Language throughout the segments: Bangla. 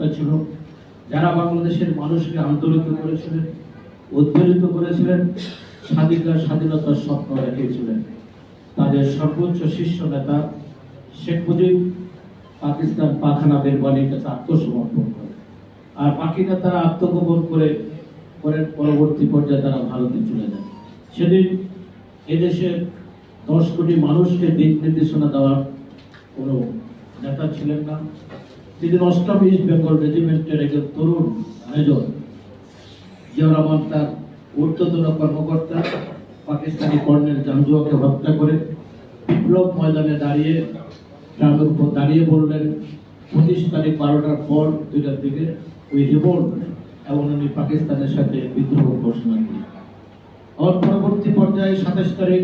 নেতা ছিল, যারা বাংলাদেশের মানুষকে আন্তরিক করেছিলেন, উদ্বেলিত করেছিলেন, স্বাধীনতার স্বপ্ন রেখেছিলেন। তাদের সর্বোচ্চ শীর্ষ নেতা শেখ মুজিব পাকিস্তান পাখানা বেরবানির কাছে আত্মসমর্পণ করে, আর বাকি নেতারা আত্মগোপন করে পরবর্তী পর্যায়ে তারা ভারতে চলে যায়। সেদিন এদেশের 10 কোটি মানুষকে দিক নির্দেশনা দেওয়ার কোনো নেতা ছিলেন না। সেদিন 8ম ইস্ট বেঙ্গল রেজিমেন্টের একজন তরুণ মেজর জিয়াউর রহমান তার ঊর্ধ্বতন কর্মকর্তা পাকিস্তানি কর্নেল জামজুয়াকে হত্যা করে বিপ্লব ময়দানে দাঁড়িয়ে ট্রামের উপর দাঁড়িয়ে বললেন 25 তারিখ 12টার পর 2টার দিকে ওই রিভোল্ট, এবং উনি পাকিস্তানের সাথে বিদ্রোহ ঘোষণা করেন। আর পরবর্তী পর্যায়ে 27 তারিখ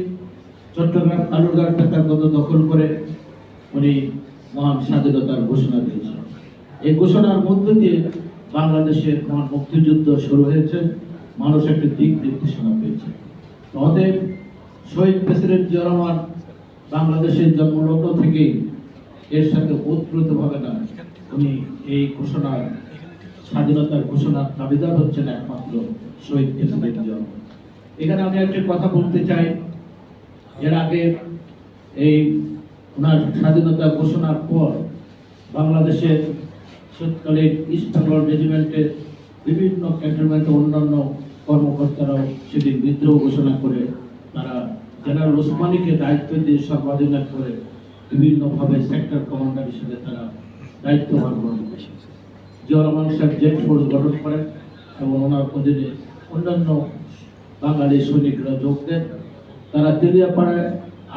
চট্টগ্রাম কালুরঘাট বেতারবন্দর দখল করে উনি মহান স্বাধীনতার ঘোষণা দিয়েছেন। এই ঘোষণার মধ্য দিয়ে বাংলাদেশের মহান মুক্তিযুদ্ধ শুরু হয়েছে, মানুষ একটা দিক নির্দেশনা পেয়েছে। অতএব শহীদ প্রেসিডেন্ট জিয়াউর রহমান বাংলাদেশের জন্মলগ্ন থেকেই এর সাথে ওতপ্রোতভাবে না উনি এই ঘোষণার স্বাধীনতার ঘোষণার দাবিদার হচ্ছেন একমাত্র শহীদ প্রেসিডেন্ট জিয়াউর রহমান। এখানে আমি একটা কথা বলতে চাই, এর আগে এই ওনার স্বাধীনতা ঘোষণার পর বাংলাদেশের শীতকালীন ইস্ট বেঙ্গল রেজিমেন্টের বিভিন্ন ক্যান্টনমেন্টে অন্যান্য কর্মকর্তারাও সেদিন বিদ্রোহ ঘোষণা করে তারা জেনারেল ওসমানীকে দায়িত্ব দিয়ে সর্বাধিনায়ক করে বিভিন্নভাবে সেক্টর কমান্ডার হিসেবে তারা দায়িত্বভার গ্রহণ করেছে। জিয়াউর রহমান সাহেব জেড ফোর্স গঠন করেন এবং ওনার অধীনে অন্যান্য বাঙালি সৈনিকরা যোগ দেন। তারা তেলিয়াপাড়ায়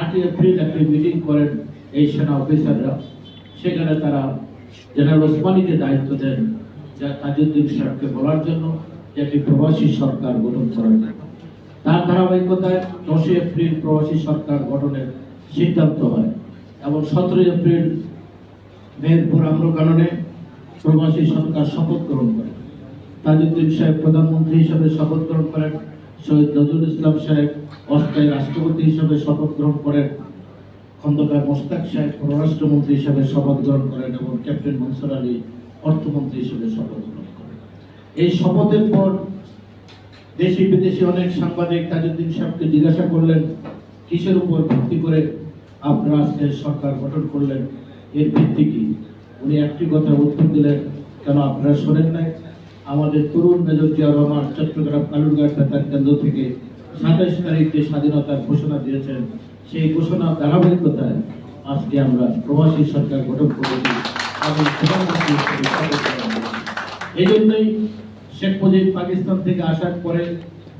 8 এপ্রিল একটি মিটিং করেন এই সেনা অফিসাররা। সেখানে তারা জেনারেল ওসমানীকে দায়িত্ব দেন যা তাজউদ্দিন সাহেবকে বলার জন্য যে একটি প্রবাসী সরকার গঠন করার জন্য। তার ধারাবাহিকতায় 10 এপ্রিল প্রবাসী সরকার গঠনের সিদ্ধান্ত হয় এবং 17 এপ্রিল মেহেরপুর আম্রকাননে প্রবাসী সরকার শপথ গ্রহণ করে। তাজউদ্দিন সাহেব প্রধানমন্ত্রী হিসেবে শপথ গ্রহণ করেন, শহীদ নজরুল ইসলাম সাহেব অস্থায়ী রাষ্ট্রপতি হিসেবে শপথ গ্রহণ করেন, খন্দকার মোশতাক সাহেব পররাষ্ট্রমন্ত্রী হিসেবে শপথ গ্রহণ করেন এবং ক্যাপ্টেন মনসুর আলী অর্থমন্ত্রী হিসেবে শপথ গ্রহণ করেন। এই শপথের পর দেশি বিদেশি অনেক সাংবাদিক তাজউদ্দিন সাহেবকে জিজ্ঞাসা করলেন কিসের উপর ভিত্তি করে আপনারা আজকে সরকার গঠন করলেন, এর ভিত্তি কি? উনি একটি কথা উত্তর দিলেন, কেন আপনারা শোনেন নাই? আমাদের তরুণ মেজর জিয়াউর রহমান চট্টগ্রাম কালুরঘাট বেতার কেন্দ্র থেকে 27 তারিখ যে স্বাধীনতার ঘোষণা দিয়েছেন, সেই ঘোষণার ধারাবাহিকতায় আজকে আমরা প্রবাসী সরকার গঠন করেছি। এই জন্যই শেখ মুজিব পাকিস্তান থেকে আসার পরে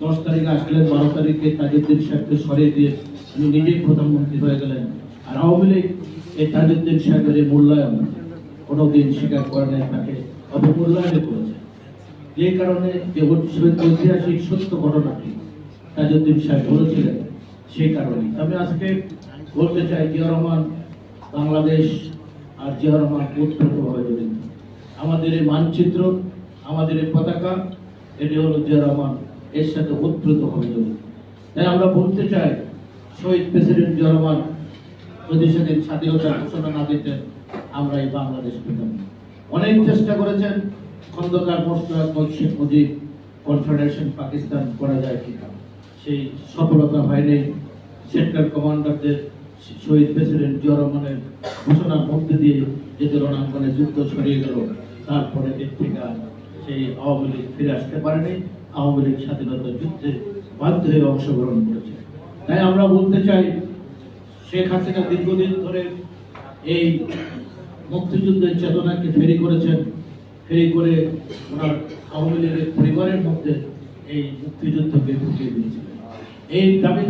10 তারিখে আসলেন, 12 তারিখে তাজউদ্দিন সাহেবকে সরিয়ে দিয়ে উনি নিজেই প্রধানমন্ত্রী হয়ে গেলেন। আর আওয়ামী লীগ এই তাজউদ্দিন সাহেবের এই মূল্যায়ন কোনোদিন স্বীকার করে নাই, তাকে অবমূল্যায়ন করেছে। যে কারণে যে ঐতিহাসিক সত্য ঘটনাটি তাজউদ্দিন সাহেব বলেছিলেন, সেই কারণেই আমি আজকে বলতে চাই জিয়াউর রহমান বাংলাদেশ আর জিয়াউর রহমান ওতপ্রোতভাবে জড়িত। আমাদের এই মানচিত্র, আমাদের এই পতাকা, এটি হলো জিয়াউর রহমান এর সাথে ওতপ্রোতভাবে জড়িত। তাই আমরা বলতে চাই শহীদ প্রেসিডেন্ট জিয়াউর রহমান যদি সেদিন স্বাধীনতার ঘোষণা না দিতেন আমরা এই বাংলাদেশ পেতাম। অনেক চেষ্টা করেছেন খন্দকার মোশতাক শেখ মুজিব কনফেডারেশন পাকিস্তান করা যায় কিনা, সেই সফলতা হয়নি। সেক্টর কমান্ডারদের শহীদ প্রেসিডেন্ট জিয়াউর রহমানের ঘোষণার মধ্যে দিয়ে যেতে রণাঙ্গনে যুদ্ধ ছড়িয়ে গেল, তারপরে এর থেকে সেই আওয়ামী লীগ ফিরে আসতে পারেনি। আওয়ামী লীগ স্বাধীনতা যুদ্ধে বাধ্য হয়ে অংশগ্রহণ করেছে। তাই আমরা বলতে চাই শেখ হাসিনা দীর্ঘদিন ধরে এই মুক্তিযুদ্ধের চেতনাকে ফেরি করেছেন, ফেরি করে ওনার আওয়ামী লীগের পরিবারের মধ্যে এই মুক্তিযুদ্ধকে ঢুকিয়ে দিয়েছিলেন। এই দাবিদার